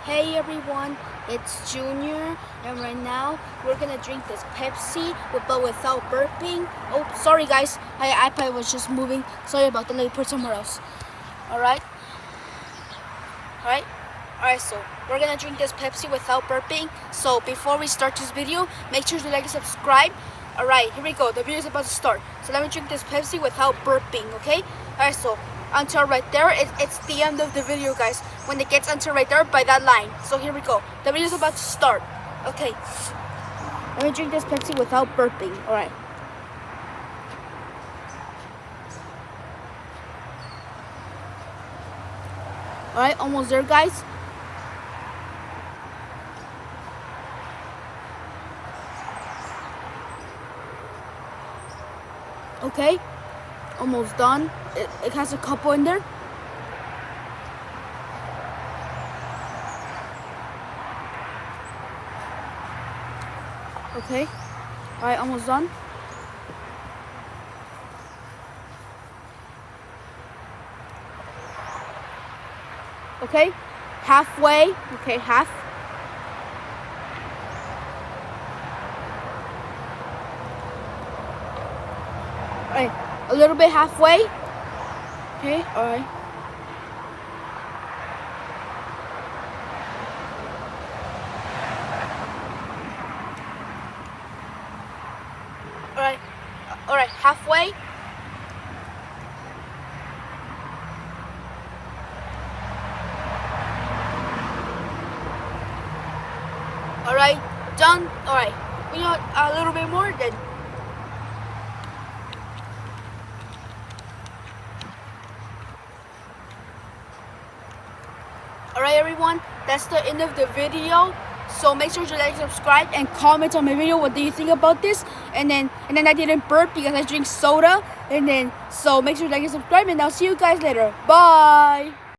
Hey everyone, it's Junior, and right now we're gonna drink this Pepsi, but without burping. Oh, sorry guys, my iPad was just moving. Sorry about that. Let me put it somewhere else. Alright, so we're gonna drink this Pepsi without burping. So before we start this video, make sure to like and subscribe. Alright, here we go. The video is about to start. So let me drink this Pepsi without burping, okay? Alright, so until right there, it's the end of the video, guys. When it gets until right there by that line. So here we go. The video is about to start. Okay. Let me drink this Pepsi without burping. Alright. Alright, almost there, guys. Okay, almost done. It has a couple in there. Okay, all right, almost done. Okay, halfway. Okay, half. All right, a little bit halfway. Okay, all right. All right, halfway. All right, done. All right, we want a little bit more then. Alright everyone, that's the end of the video. So make sure to like, subscribe, and comment on my video. What do you think about this? And then I didn't burp because I drink soda. So make sure to like and subscribe, and I'll see you guys later. Bye.